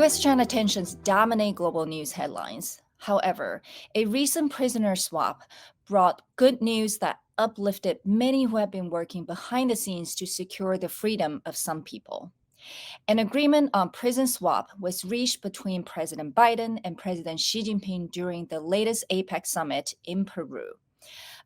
US-China tensions dominate global news headlines. However, a recent prisoner swap brought good news that uplifted many who have been working behind the scenes to secure the freedom of some people. An agreement on prison swap was reached between President Biden and President Xi Jinping during the latest APEC summit in Peru.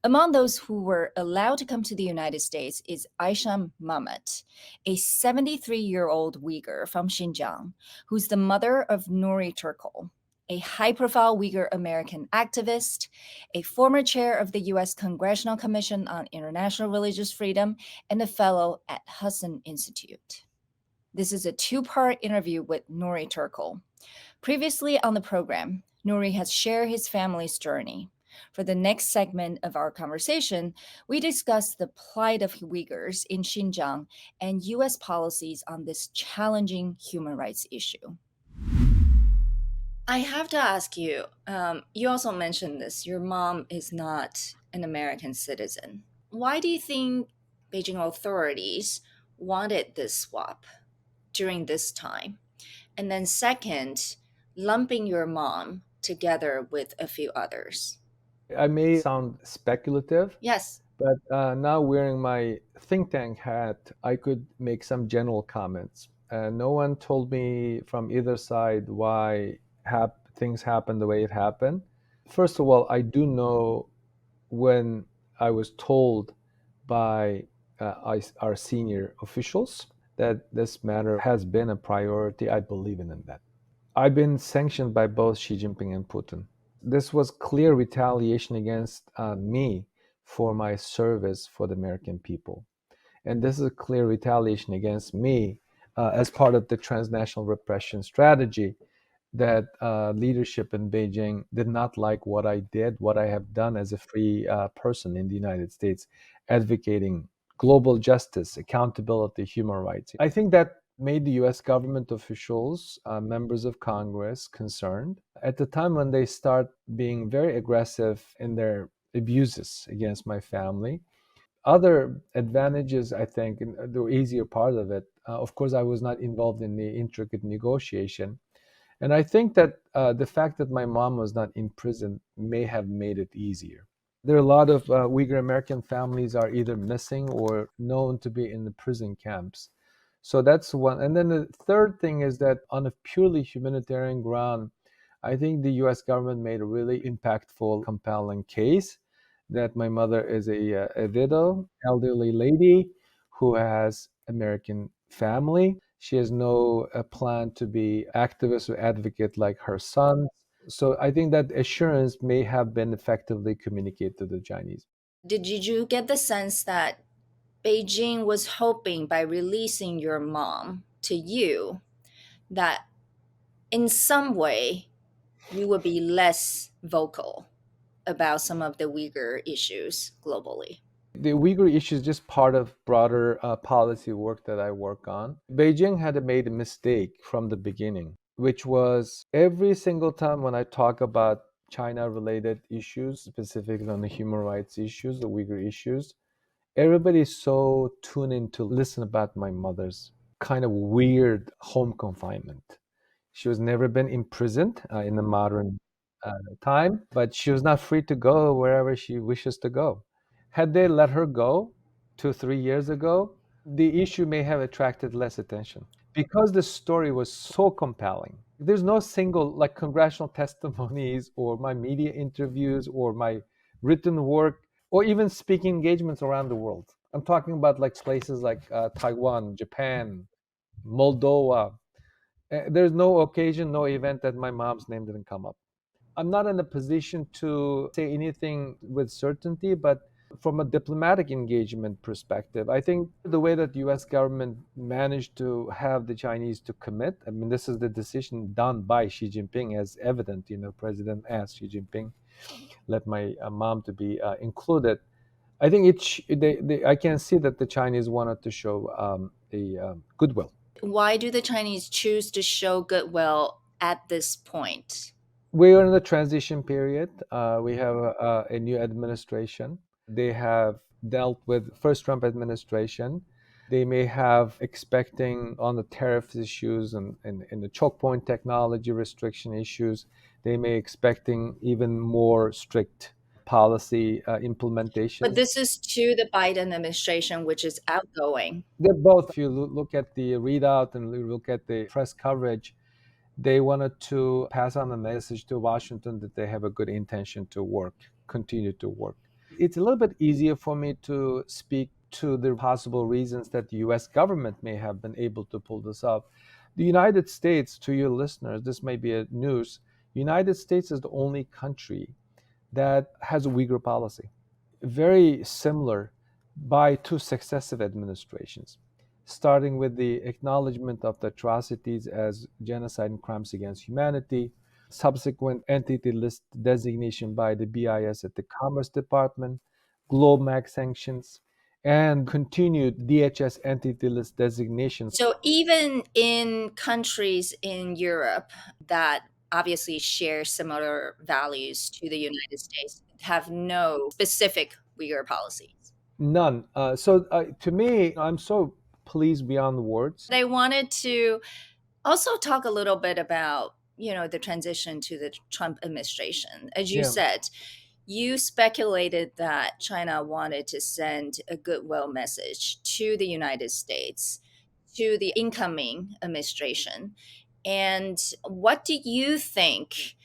Among those who were allowed to come to the United States is Aisha Mamet, a 73-year-old Uyghur from Xinjiang, who's the mother of Nury Turkel, a high-profile Uyghur-American activist, a former chair of the U.S. Congressional Commission on International Religious Freedom, and a fellow at Hudson Institute. This is a two-part interview with Nury Turkel. Previously on the program, Nury has shared his family's journey. For the next segment of our conversation, we discuss the plight of Uyghurs in Xinjiang and U.S. policies on this challenging human rights issue. I have to ask you, you also mentioned this, your mom is not an American citizen. Why do you think Beijing authorities wanted this swap during this time? And then second, lumping your mom together with a few others. I may sound speculative, Yes. but now wearing my think tank hat, I could make some general comments. No one told me from either side why things happened the way it happened. First of all, I do know when I was told by our senior officials that this matter has been a priority, I believe in that. I've been sanctioned by both Xi Jinping and Putin. This was clear retaliation against me for my service for the American people. And this is a clear retaliation against me as part of the transnational repression strategy that leadership in Beijing did not like what I did, what I have done as a free person in the United States, advocating global justice, accountability, human rights. I think that made the US government officials, members of Congress, concerned. At the time when they start being very aggressive in their abuses against my family, other advantages, I think, and the easier part of it, of course, I was not involved in the intricate negotiation. And I think that the fact that my mom was not in prison may have made it easier. There are a lot of Uyghur-American families are either missing or known to be in the prison camps. So that's one. And then the third thing is that on a purely humanitarian ground, I think the US government made a really impactful, compelling case that my mother is a widow, elderly lady who has American family. She has no plan to be activist or advocate like her son. So I think that assurance may have been effectively communicated to the Chinese. Did you get the sense that Beijing was hoping by releasing your mom to you that in some way you would be less vocal about some of the Uyghur issues globally? The Uyghur issue is just part of broader policy work that I work on. Beijing had made a mistake from the beginning, which was every single time when I talk about China-related issues, specifically on the human rights issues, the Uyghur issues, everybody is so tuned in to listen about my mother's kind of weird home confinement. She was never been imprisoned in the modern time, but she was not free to go wherever she wishes to go. Had they let her go 2, 3 years ago, the issue may have attracted less attention because the story was so compelling. There's no single like congressional testimonies or my media interviews or my written work or even speaking engagements around the world. I'm talking about like places like Taiwan, Japan, Moldova. There's no occasion, no event that my mom's name didn't come up. I'm not in a position to say anything with certainty, but from a diplomatic engagement perspective, I think the way that the US government managed to have the Chinese to commit, I mean, this is the decision done by Xi Jinping as evident, President asked Xi Jinping, let my mom to be included. I think I can see that the Chinese wanted to show a goodwill. Why do the Chinese choose to show goodwill at this point? We are in the transition period. We have a new administration. They have dealt with first Trump administration. They may have expecting on the tariff issues and the choke point technology restriction issues. They may expecting even more strict policy But implementations. this is to the Biden administration, which is outgoing. They're both. If you look at the readout and look at the press coverage, they wanted to pass on a message to Washington that they have a good intention to work, continue to work. It's a little bit easier for me to speak to the possible reasons that the US government may have been able to pull this off. The United States, to your listeners, this may be a news. United States is the only country that has a Uyghur policy, very similar by two successive administrations, starting with the acknowledgement of the atrocities as genocide and crimes against humanity, subsequent entity list designation by the BIS at the Commerce Department, GlobalMax sanctions, and continued DHS entity list designation. So even in countries in Europe that obviously share similar values to the United States have no specific Uyghur policies. None. So to me, I'm so pleased beyond words. They wanted to also talk a little bit about, the transition to the Trump administration. As you Yeah. said, you speculated that China wanted to send a goodwill message to the United States, to the incoming administration. And what do you think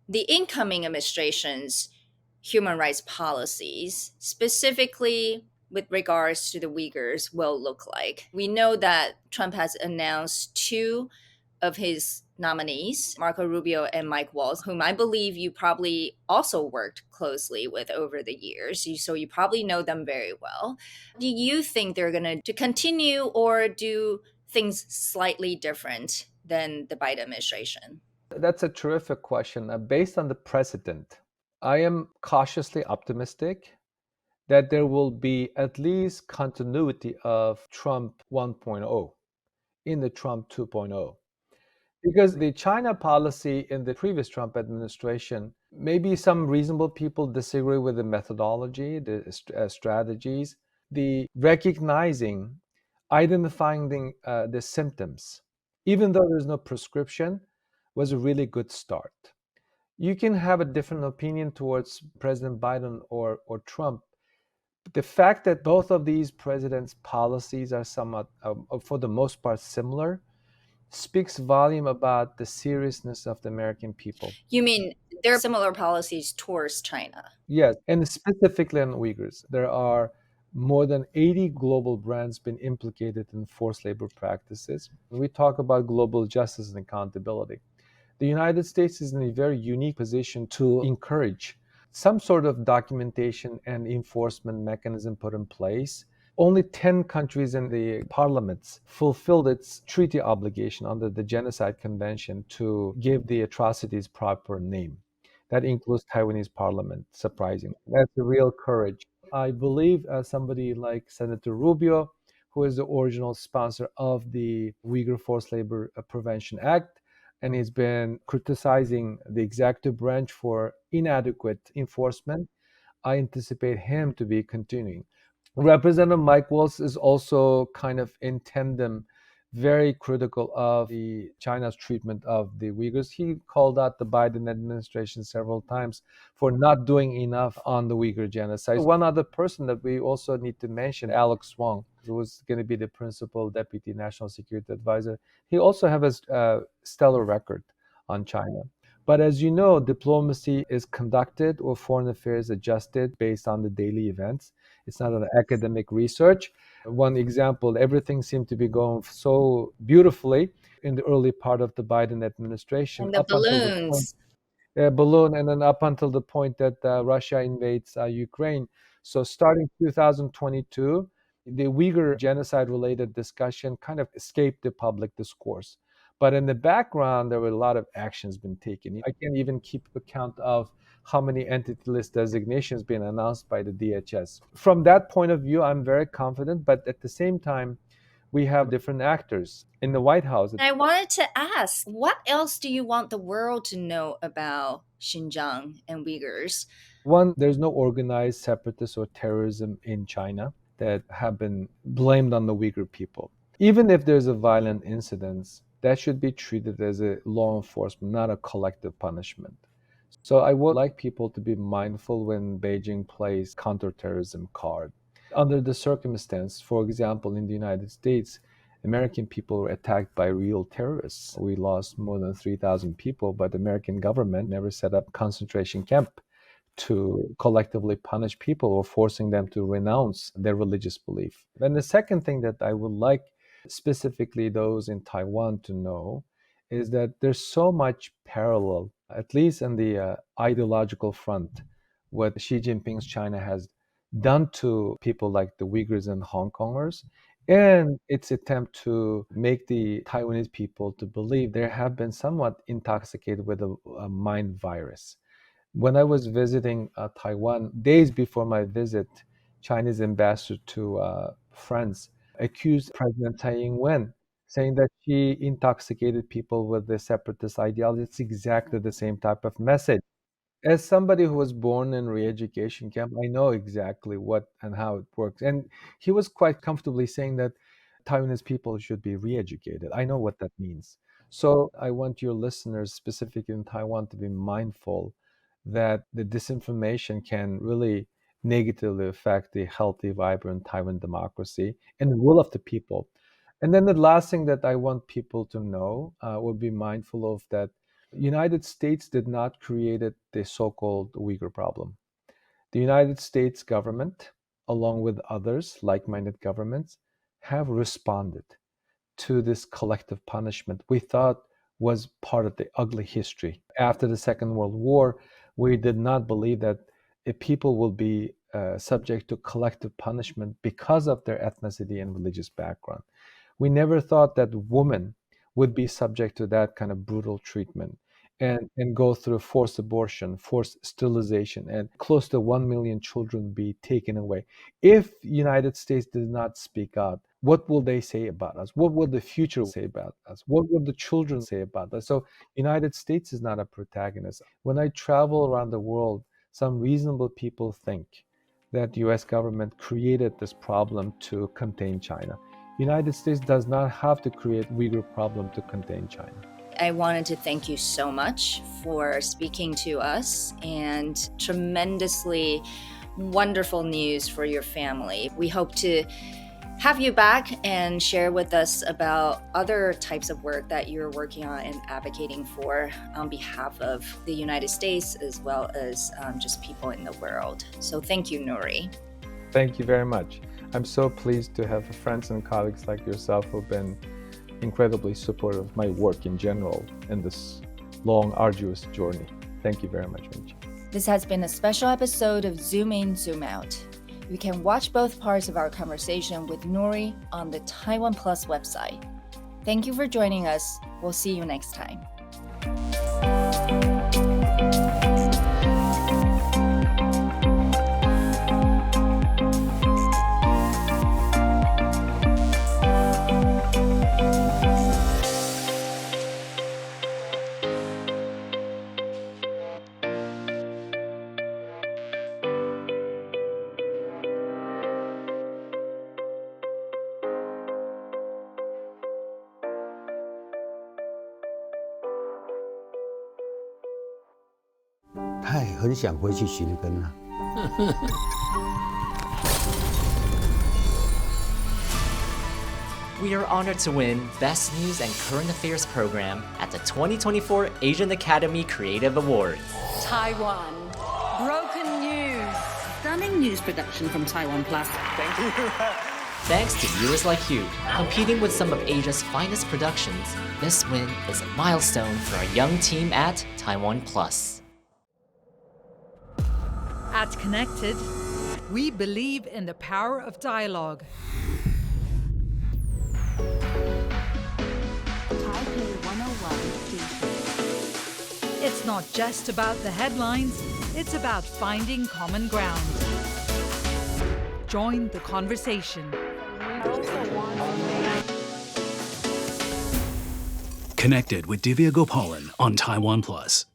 the incoming administration's human rights policies, specifically with regards to the Uyghurs, will look like? We know that Trump has announced two of his nominees, Marco Rubio and Mike Waltz, whom I believe you probably also worked closely with over the years. So you probably know them very well. Do you think they're going to continue or do things slightly different than the Biden administration? That's a terrific question. Based on the precedent, I am cautiously optimistic that there will be at least continuity of Trump 1.0 in the Trump 2.0. Because the China policy in the previous Trump administration, maybe some reasonable people disagree with the methodology, the strategies, the recognizing, identifying the symptoms, even though there's no prescription, was a really good start. You can have a different opinion towards President Biden or Trump. The fact that both of these presidents' policies are somewhat, for the most part, similar speaks volume about the seriousness of the American people. You mean there are similar policies towards China? Yes, and specifically on Uyghurs. There are more than 80 global brands been implicated in forced labor practices. When we talk about global justice and accountability, the United States is in a very unique position to encourage some sort of documentation and enforcement mechanism put in place. Only 10 countries in the parliaments fulfilled its treaty obligation under the Genocide Convention to give the atrocities proper name. That includes Taiwanese parliament, surprising. That's a real courage. I believe somebody like Senator Rubio, who is the original sponsor of the Uyghur Forced Labor Prevention Act, and he's been criticizing the executive branch for inadequate enforcement. I anticipate him to be continuing. Representative Mike Waltz is also kind of in tandem, very critical of the China's treatment of the Uyghurs. He called out the Biden administration several times for not doing enough on the Uyghur genocide. One other person that we also need to mention, Alex Wong, who was going to be the principal deputy national security advisor. He also has a stellar record on China. But as you know, diplomacy is conducted or foreign affairs adjusted based on the daily events. It's not an academic research. One example, everything seemed to be going so beautifully in the early part of the Biden administration, And the up until the point balloons. balloon, and then up until the point that Russia invades Ukraine. So starting 2022, the Uyghur genocide-related discussion kind of escaped the public discourse. But in the background, there were a lot of actions been taken. I can't even keep account of how many entity list designations being announced by the DHS. From that point of view, I'm very confident. But at the same time, we have different actors in the White House. And I wanted to ask, what else do you want the world to know about Xinjiang and Uyghurs? One, there's no organized separatist or terrorism in China. that have been blamed on the Uyghur people. Even if there's a violent incident, that should be treated as a law enforcement, not a collective punishment. So I would like people to be mindful when Beijing plays counterterrorism card. Under the circumstance, for example, in the United States, American people were attacked by real terrorists. We lost more than 3,000 people, but the American government never set up concentration camp to collectively punish people or forcing them to renounce their religious belief. And the second thing that I would like specifically those in Taiwan to know is that there's so much parallel, at least in the ideological front, what Xi Jinping's China has done to people like the Uyghurs and Hong Kongers, and its attempt to make the Taiwanese people to believe they have been somewhat intoxicated with a mind virus. When I was visiting Taiwan, days before my visit, Chinese ambassador to France accused President Tsai Ing-wen, saying that she intoxicated people with the separatist ideology. It's exactly the same type of message. As somebody who was born in re-education camp, I know exactly what and how it works. And he was quite comfortably saying that Taiwanese people should be re-educated. I know what that means. So I want your listeners, specifically in Taiwan, to be mindful that the disinformation can really negatively affect the healthy, vibrant Taiwan democracy and the will of the people. And then the last thing that I want people to know, would be mindful of that United States did not create the so-called Uyghur problem. The United States government, along with others, like-minded governments, have responded to this collective punishment we thought was part of the ugly history. After the Second World War, we did not believe that a people will be subject to collective punishment because of their ethnicity and religious background. We never thought that women would be subject to that kind of brutal treatment and go through forced abortion, forced sterilization, and close to 1 million children be taken away. If United States did not speak out, what will they say about us? What will the future say about us? What will the children say about us? So United States is not a protagonist. When I travel around the world, some reasonable people think that the US government created this problem to contain China. United States does not have to create Uyghur problem to contain China. I wanted to thank you so much for speaking to us, and tremendously wonderful news for your family. We hope to have you back and share with us about other types of work that you're working on and advocating for on behalf of the United States as well as just people in the world. So thank you, Nury. Thank you very much. I'm so pleased to have friends and colleagues like yourself who've been incredibly supportive of my work in general in this long, arduous journey. Thank you very much, Wenchi. This has been a special episode of Zoom In, Zoom Out. You can watch both parts of our conversation with Nury on the TaiwanPlus website. Thank you for joining us. We'll see you next time.他也很想回去寻根啊。We are honored to win Best News and Current Affairs Program at the 2024 Asian Academy Creative Awards. Taiwan. Broken news. Stunning news production from TaiwanPlus. Thank you. Thanks to viewers like you, competing with some of Asia's finest productions, this win is a milestone for our young team at TaiwanPlus. At Connected, we believe in the power of dialogue. Taipei 101. It's not just about the headlines, it's about finding common ground. Join the conversation. Connected with Divya Gopalan on TaiwanPlus.